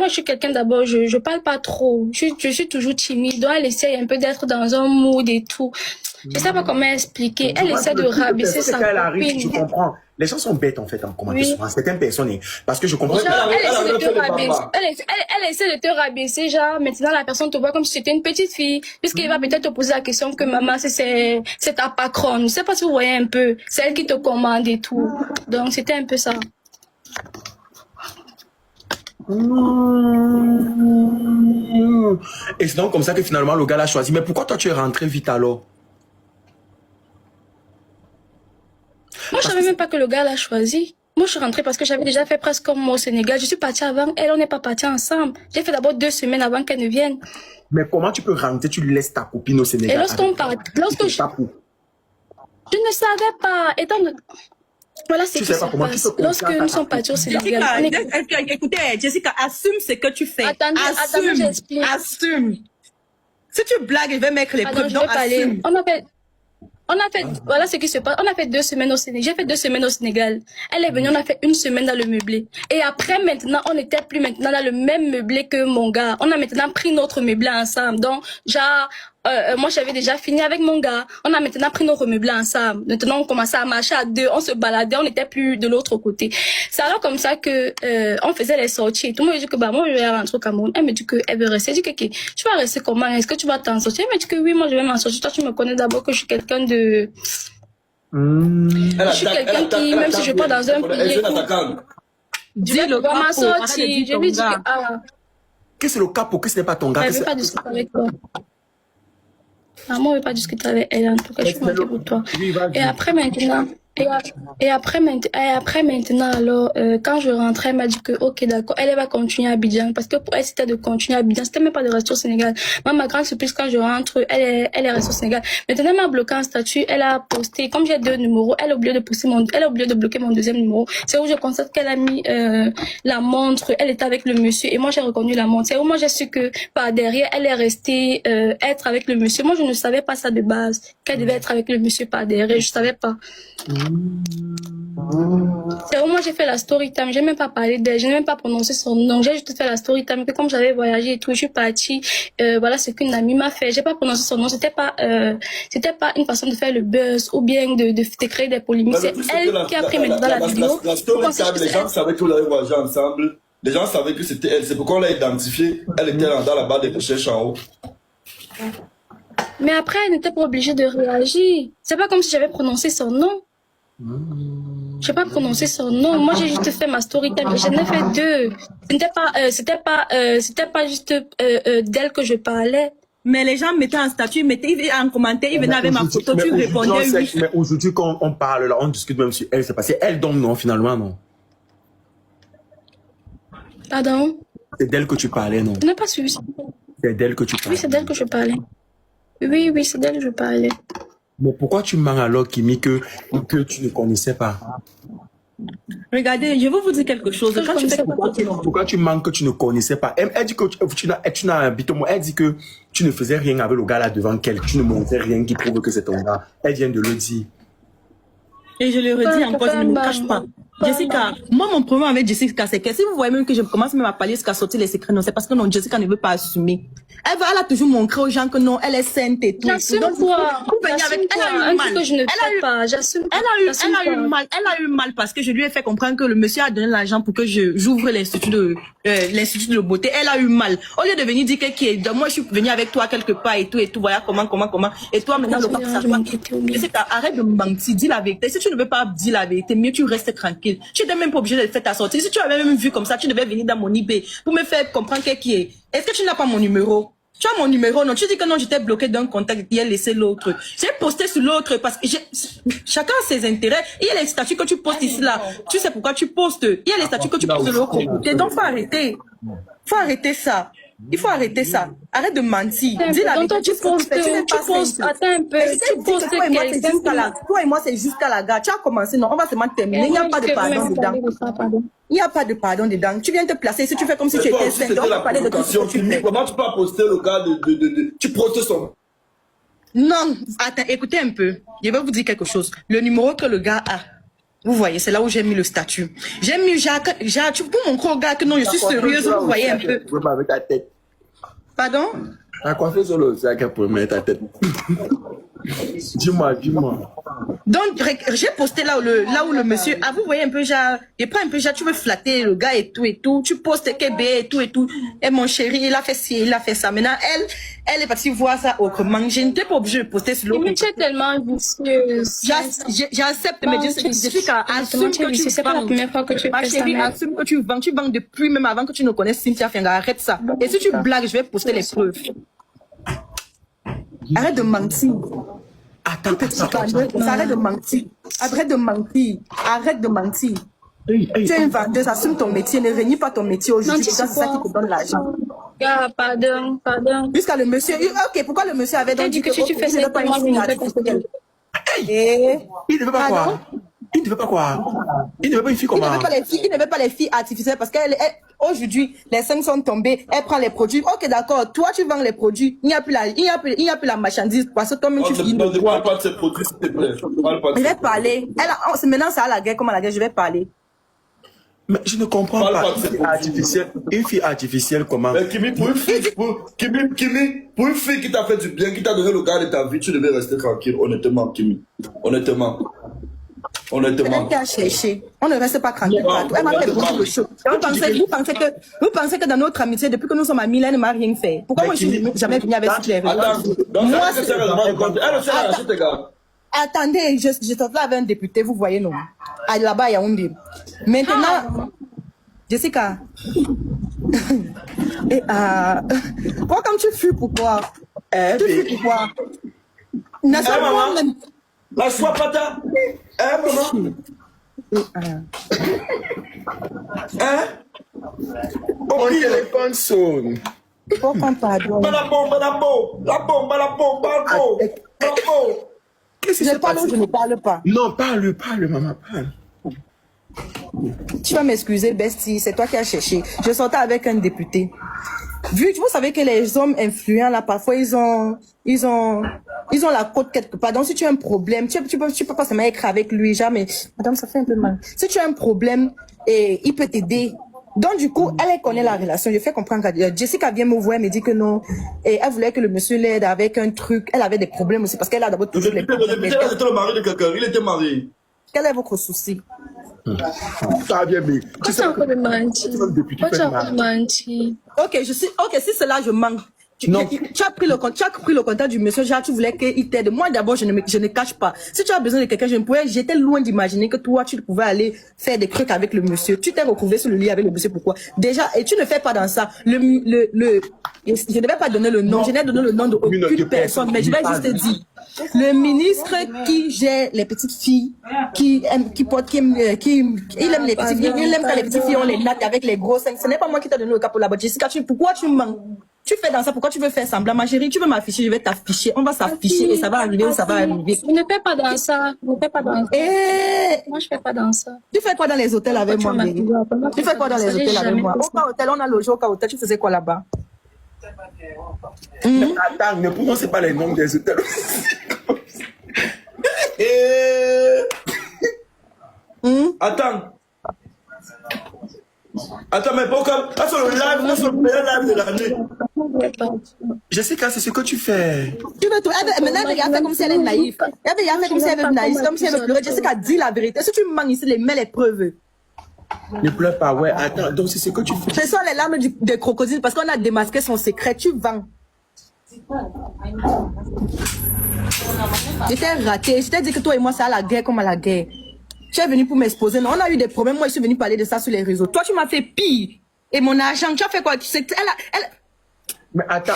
je suis quelqu'un d'abord, je parle pas trop. Je suis toujours timide. Donc, elle essaye un peu d'être dans un mood et tout. Je sais pas comment expliquer. Elle essaie de rabaisser sa copine. Je comprends. Les gens sont bêtes, en fait, en commentaire souvent. Certaines personnes, parce que je comprends. Elle essaie de te rabaisser. Elle essaie de te rabaisser, genre, maintenant, la personne te voit comme si c'était une petite fille. Puisqu'il va peut-être te poser la question que maman, c'est ta patronne. Je sais pas si vous voyez un peu. C'est elle qui te commande et tout. Donc, c'était un peu ça. Et c'est donc comme ça que finalement, le gars l'a choisi. Mais pourquoi toi, tu es rentré vite alors? Moi, je savais même pas que le gars l'a choisi. Moi, je suis rentrée parce que j'avais déjà fait presque comme moi au Sénégal. Je suis partie avant elle, on n'est pas partis ensemble. J'ai fait d'abord 2 semaines avant qu'elle ne vienne. Mais comment tu peux rentrer, tu laisses ta copine au Sénégal? Et lorsqu'on part, je ne savais pas. Voilà ce qui se passe. Lorsque nous sommes partis au Sénégal. Écoutez, Jessica, assume ce que tu fais. Attendez, j'explique. Assume. Si tu blagues, je vais mettre les preuves. Non, assume. Voilà ce qui se passe. On a fait 2 semaines au Sénégal. J'ai fait 2 semaines au Sénégal. Elle est venue, on a fait 1 semaine dans le meublé. Et après, maintenant, on n'était plus maintenant dans le même meublé que mon gars. On a maintenant pris notre meublé ensemble. Donc, genre, moi, j'avais déjà fini avec mon gars. On a maintenant pris notre meublé ensemble. Maintenant, on commençait à marcher à 2. On se baladait. On n'était plus de l'autre côté. C'est alors comme ça que on faisait les sorties. Tout le monde me dit que bah moi, je vais rentrer au Cameroun. Elle me dit qu'elle veut rester. Je dis que tu vas rester comment? Est-ce que tu vas t'en sortir? Elle me dit que oui, moi, je vais m'en sortir. Toi, tu me connais d'abord que je suis quelqu'un de... Je suis quelqu'un qui, même si je pars dans un pays... Dis le capo, m'en sortir. Je lui dis que... Qu'est-ce que c'est le capo? Qu'est-ce que ce n'est pas ton gars? Elle veut pas discuter avec toi. Maman ne veut pas discuter avec elle, en tout cas, je suis moquée pour toi. Et après maintenant, alors, quand je rentrais, elle m'a dit que, ok, d'accord, elle va continuer à Abidjan, parce que pour elle, c'était de continuer à Abidjan, c'était même pas de rester au Sénégal. Moi, ma grande surprise, quand je rentre, elle est restée au Sénégal. Maintenant, elle m'a bloqué en statut, elle a posté, comme j'ai 2 numéros, elle a oublié de bloquer mon 2e numéro. C'est où je constate qu'elle a mis, la montre, elle était avec le monsieur, et moi, j'ai reconnu la montre. C'est où moi, j'ai su que, par derrière, elle est restée, être avec le monsieur. Moi, je ne savais pas ça de base, qu'elle devait être avec le monsieur par derrière, je savais pas. C'est où moi j'ai fait la story time, j'ai même pas parlé d'elle, j'ai même pas prononcé son nom, j'ai juste fait la story time, que comme j'avais voyagé et tout, je suis partie, voilà ce qu'une amie m'a fait, j'ai pas prononcé son nom, c'était pas une façon de faire le buzz ou bien de créer des polémiques, c'est elle qui a pris maintenant dans la vidéo. La story time, les gens savaient que vous avez voyagé ensemble, les gens savaient que c'était elle, c'est pourquoi on l'a identifiée, elle était dans la barre des recherches en haut. Mais après, elle n'était pas obligée de réagir, c'est pas comme si j'avais prononcé son nom. J'ai pas prononcé son nom. Moi, j'ai juste fait ma story time. J'en ai fait 2. C'était pas juste d'elle que je parlais. Mais les gens mettaient en statut, mettaient en commentaire, ils venaient avec ma photo, tu répondais oui. Mais aujourd'hui, quand on parle là, on discute même sur elle, c'est passé. Elle donc non, finalement, non. Pardon? C'est d'elle que tu parlais, non? Je n'ai pas suivi ça. C'est d'elle que tu parlais. Oui, c'est d'elle que je parlais. Oui, c'est d'elle que je parlais. Mais pourquoi tu mens alors, Kimi, que tu ne connaissais pas? Regardez, je vais vous dire quelque chose. Pourquoi tu mens que tu ne connaissais pas? Elle dit que tu n'as habité, elle dit que tu ne faisais rien avec le gars là devant qu'elle. Tu ne montrais rien qui prouve que c'est ton gars. Elle vient de le dire. Et je le redis encore, je ne me cache pas. Jessica, moi mon problème avec Jessica, c'est que si vous voyez même que je commence même à parler jusqu'à sortir les secrets, non, c'est parce que non, Jessica ne veut pas assumer. Elle a toujours montré aux gens que non, elle est sainte et tout. J'assume quoi? Elle a eu mal. Que je ne fais pas. J'assume. Elle a eu mal parce que je lui ai fait comprendre que le monsieur a donné l'argent pour que j'ouvre l'institut de beauté. Elle a eu mal. Au lieu de venir dire que moi je suis venue avec toi quelque part et tout, voilà comment. Et toi maintenant, le ça Jessica, arrête de me mentir, dis la vérité. Si tu ne veux pas dire la vérité, mieux tu restes tranquille. Tu n'étais même pas obligé de faire ta sortie. Si tu avais même vu comme ça, tu devais venir dans mon IB pour me faire comprendre qui est. Est-ce que tu n'as pas mon numéro? Tu as mon numéro, non? Tu dis que non, j'étais bloqué d'un contact et il laissé l'autre. J'ai posté sur l'autre parce que chacun a ses intérêts. Il y a les statuts que tu postes ici, là. Tu sais pourquoi tu postes. Il y a les statuts que tu postes de l'autre côté. Donc, faut arrêter. Faut arrêter ça. Il faut arrêter ça. Arrête de mentir. Dis la vérité. Tu postes, attends un peu. Tu postes quelqu'un. Toi et moi, c'est jusqu'à la gare. Tu as commencé, non? On va seulement terminer. Il n'y a pas de pardon dedans. Il n'y a pas de pardon dedans. Tu viens te placer. Si tu fais comme si tu étais sainte, on va parler de tout ce que tu fais. Comment tu peux poster le cas tu postes son... Non, attends, écoutez un peu. Je vais vous dire quelque chose. Le numéro que le gars a, Vous voyez, c'est là où j'ai mis le statut. J'ai mis Jacques, tu peux montrer au gars que non, je suis sérieuse, vous voyez un peu. Pas avec ta tête. Pardon? T'as coiffé sur le sac pour mettre ta tête. Dis-moi. Donc, j'ai posté là où le monsieur, vous voyez un peu, il prend un peu, tu veux flatter le gars et tout, tu postes Kébé et tout. Et mon chéri, il a fait ci, il a fait ça. Maintenant, elle est partie voir ça autrement. Je n'étais pas obligée de poster sur l'autre. Mais tu es tellement vicieuse. J'accepte, mais Jessica, assume que tu c'est pas la première fois que tu ma fais ça. chérie, assume que tu vends depuis même avant que tu ne connaisses Cynthia Fenga. Arrête ça. Et si tu blagues, je vais poster les preuves. Arrête de mentir. Attends. Arrête de mentir. Arrête de mentir. Tu es une vendeuse, assume ton métier, ne renie pas ton métier aujourd'hui. C'est ça qui te donne l'argent. Ah, pardon. Jusqu'à le monsieur. Ok, pourquoi le monsieur avait dit que si tu fais ça, moi, je ne fais pas ça. Il ne veut pas croire. Il ne veut pas croire. Il ne veut pas une fille comme ça. Il ne veut pas les filles artificielles parce qu'aujourd'hui, les 5 sont tombés, elle prend les produits. Ok, d'accord, toi tu vends les produits, il n'y a plus la marchandise parce que toi-même tu finis. Ne parle pas de ces produits, s'il te plaît. Je vais parler. Maintenant, c'est à la guerre, comme à la guerre, je vais parler. Mais je ne comprends pas. Une fille artificielle, comment? Mais Kimi, pour une fille qui t'a fait du bien, qui t'a donné le gars de ta vie, tu devais rester tranquille, honnêtement, Kimi. Honnêtement. Elle t'a cherché. On ne reste pas tranquille partout. Elle m'a fait beaucoup de choses. Vous pensez que dans notre amitié, depuis que nous sommes amis, elle ne m'a rien fait. Pourquoi moi je suis jamais venue avec toutes les raisons? Attendez, je sortais avec un député, vous voyez, non? Là-bas, il y a Yaoundé. Maintenant, Jessica. Pourquoi comme tu fuis, pourquoi? Tu fuis pourquoi? La soie pata. Maman. Oh, il est pas sonne. Pourquoi pardon? La bombe. Qu'est-ce qui Je se parle passe? ou je ne parle pas? Non, parle, maman, parle. Tu vas m'excuser, Bestie, c'est toi qui as cherché. Je sortais avec un député. Vous savez que les hommes influents, là, parfois, ils ont la côte quelque part. Donc, si tu as un problème, tu peux pas seulement écrire avec lui, jamais. Madame, ça fait un peu mal. Si tu as un problème, il peut t'aider. Donc, du coup, elle connaît la relation. Je fais comprendre que Jessica vient me voir, elle me dit que non. Et elle voulait que le monsieur l'aide avec un truc. Elle avait des problèmes aussi, parce qu'elle a d'abord toujours les problèmes. Le député, c'était le mari de quelqu'un. Il était marié. Quel est votre souci? Ça a bien mis. Pourquoi tu as encore de mentir? Ok, si c'est là, je manque. Tu as pris le contact du monsieur, tu voulais qu'il t'aide. Moi, d'abord, je ne cache pas. Si tu as besoin de quelqu'un, j'étais loin d'imaginer que toi, tu pouvais aller faire des trucs avec le monsieur. Tu t'es retrouvé sur le lit avec le monsieur, pourquoi? Déjà, et tu ne fais pas dans ça. Je ne vais pas donner le nom, je n'ai donné le nom d'aucune personne, mais je vais juste te dire. Le ministre qui gère les petites filles, il aime les petites filles, il aime quand les petites filles ont les nattes avec les gros seins. Ce n'est pas moi qui t'ai donné le cap pour la boîte. Jessica, pourquoi tu mens? Tu fais dans ça, pourquoi tu veux faire semblant? Ma chérie, tu veux m'afficher, je vais t'afficher. On va s'afficher et ça va arriver où ça va arriver. Je ne fais pas dans ça. Moi, je fais pas dans ça. Tu fais quoi dans les hôtels avec moi, Mary? Tu fais quoi dans les hôtels avec moi? Au cas hôtel, on a logé au cas hôtel. Tu faisais quoi là-bas? Attends, ne prononcez pas les noms des hôtels. Attends, mais pourquoi? Sur le live, sur le meilleur live de l'année. Jessica, c'est ce que tu fais. Tu veux tout. Maintenant, elle a fait comme si elle est naïve. Elle a fait comme si elle est naïve, comme si elle veut pleurer. Jessica, dis la vérité. Si tu mens ici, mets les preuves. Ne pleure pas, ouais. Attends, donc c'est ce que tu fais. Ce sont les larmes des crocodiles parce qu'on a démasqué son secret. Tu vends. J'étais raté. Je t'ai dit que toi et moi, c'est à la guerre comme à la guerre. Tu es venu pour m'exposer. Non, on a eu des problèmes. Moi, je suis venu parler de ça sur les réseaux. Toi, tu m'as fait pire. Et mon argent, tu as fait quoi? Mais attends,